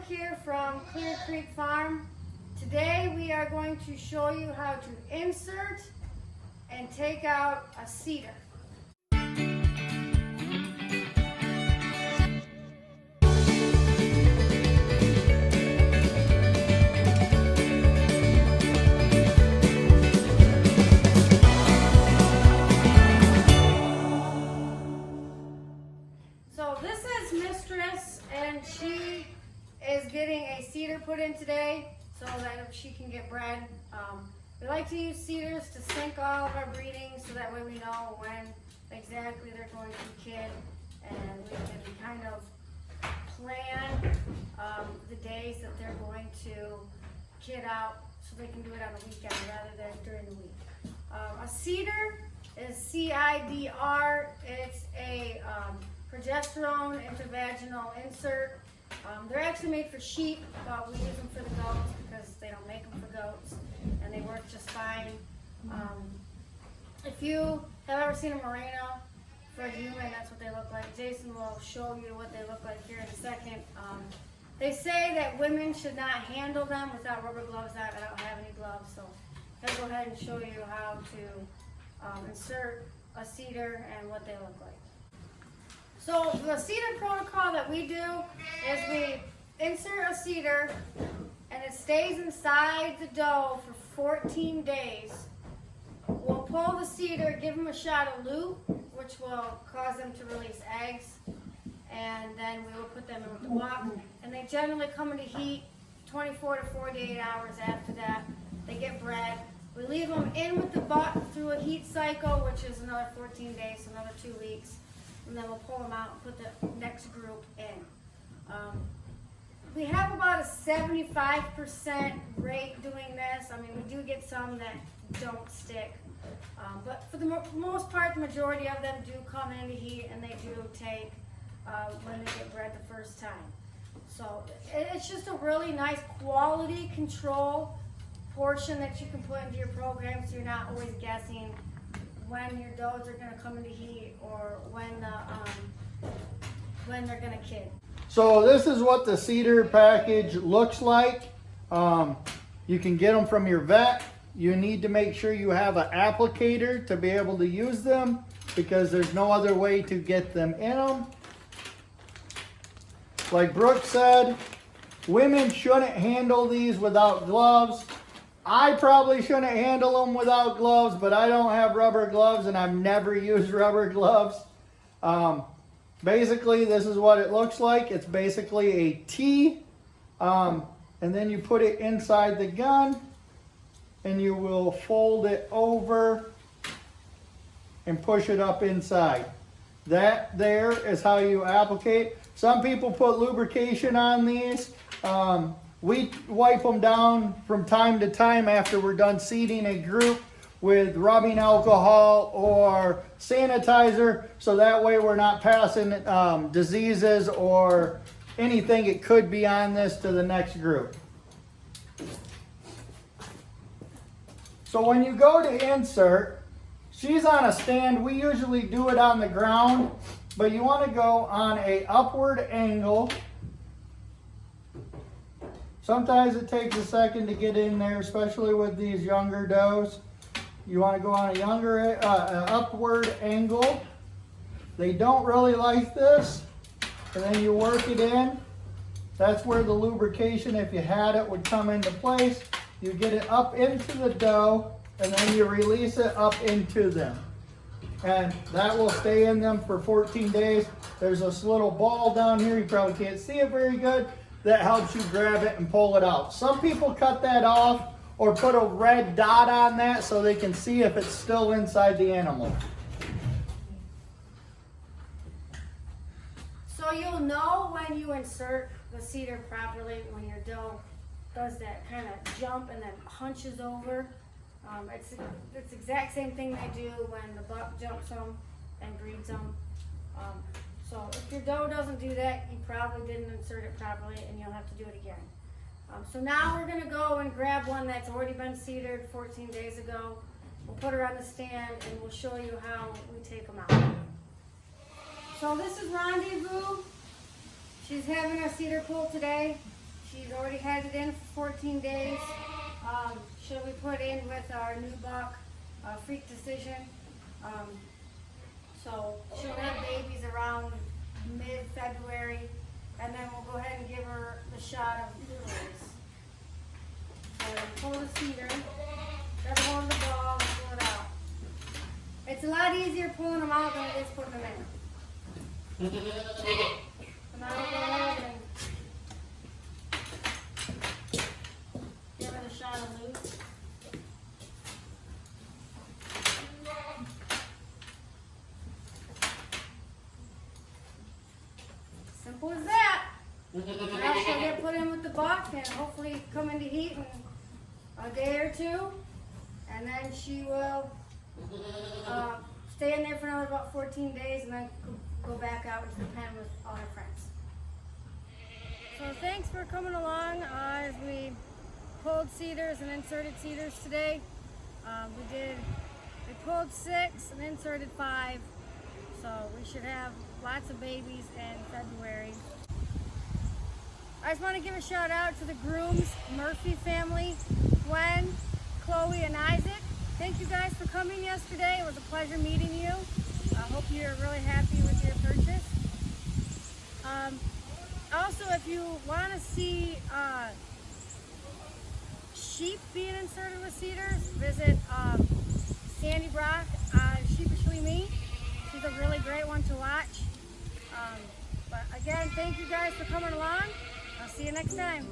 Brooke here from Clear Creek Farm. Today we are going to show you how to insert and take out a cedar. So this is Mistress, and she is getting a cedar put in today so that she can get bred. We like to use cedars to sync all of our breeding so that way we know when exactly they're going to kid, and we can kind of plan the days that they're going to kid out so they can do it on the weekend rather than during the week. A cedar is C-I-D-R. It's a progesterone intravaginal insert. They're actually made for sheep, but we use them for the goats because they don't make them for goats, and they work just fine. If you have ever seen a merino for a human, that's what they look like. Jason will show you what they look like here in a second. They say that women should not handle them without rubber gloves on. I don't have any gloves, so I'll go ahead and show you how to insert a cedar and what they look like. So the cedar protocol that we do is we insert a cedar and it stays inside the doe for 14 days. We'll pull the cedar, give them a shot of lute, which will cause them to release eggs, and then we will put them in with the buck. And they generally come into heat 24 to 48 hours after that. They get bred. We leave them in with the buck through a heat cycle, which is another 14 days, so another 2 weeks. And then we'll pull them out and put the next group in. We have about a 75% rate doing this. I mean, we do get some that don't stick. But for the most part, the majority of them do come into heat, and they do take when they get bred the first time. So it's just a really nice quality control portion that you can put into your program, so you're not always guessing when your does are going to come into heat or when they're going to kid. So this is what the cedar package looks like. You can get them from your vet. You need to make sure you have an applicator to be able to use them because there's no other way to get them in them. Like Brooke said, women shouldn't handle these without gloves. I probably shouldn't handle them without gloves, but I don't have rubber gloves and I've never used rubber gloves. Basically, this is what it looks like. It's basically a T, and then you put it inside the gun and you will fold it over and push it up inside. That there is how you applicate. Some people put lubrication on these. We wipe them down from time to time after we're done seeding a group with rubbing alcohol or sanitizer, so that way we're not passing diseases or anything it could be on this to the next group. So when you go to insert, she's on a stand. We usually do it on the ground, but you want to go on a upward angle. Sometimes it takes a second to get in there, especially with these younger does. You want to go on a upward angle. They don't really like this. And then you work it in. That's where the lubrication, if you had it, would come into place. You get it up into the dough, and then you release it up into them. And that will stay in them for 14 days. There's this little ball down here. You probably can't see it very good. That helps you grab it and pull it out. Some people cut that off or put a red dot on that so they can see if it's still inside the animal. So you'll know when you insert the cedar properly when your doe does that kind of jump and then hunches over. It's the exact same thing they do when the buck jumps them and breeds them. So if your doe doesn't do that, you probably didn't insert it properly, and you'll have to do it again. So now we're going to go and grab one that's already been cedered 14 days ago. We'll put her on the stand and we'll show you how we take them out. So this is Rendezvous. She's having our Cedar Pool today. She's already had it in for 14 days. She'll be put in with our new buck, Freak Decision. So she'll have babies around mid-February, and then we'll go ahead and give her the shot of flu-rays. So pull the cedar, grab a hold of the ball, and pull it out. It's a lot easier pulling them out than it is putting them in. So now we'll go ahead and give her the shot of loose. Simple as that. Now she'll get put in with the buck and hopefully come into heat in a day or two. And then she will stay in there for another about 14 days and then go back out into the pen with all her friends. So thanks for coming along as we pulled cedars and inserted cedars today. We pulled 6 and inserted 5. So we should have lots of babies in February. I just want to give a shout out to the grooms, Murphy family, Gwen, Chloe, and Isaac. Thank you guys for coming yesterday. It was a pleasure meeting you. I hope you're really happy with your purchase. Also, if you want to see sheep being inserted with cedars, visit Sandy Brock on Sheepishly Me. She's a really great one to watch. But again, thank you guys for coming along. I'll see you next time.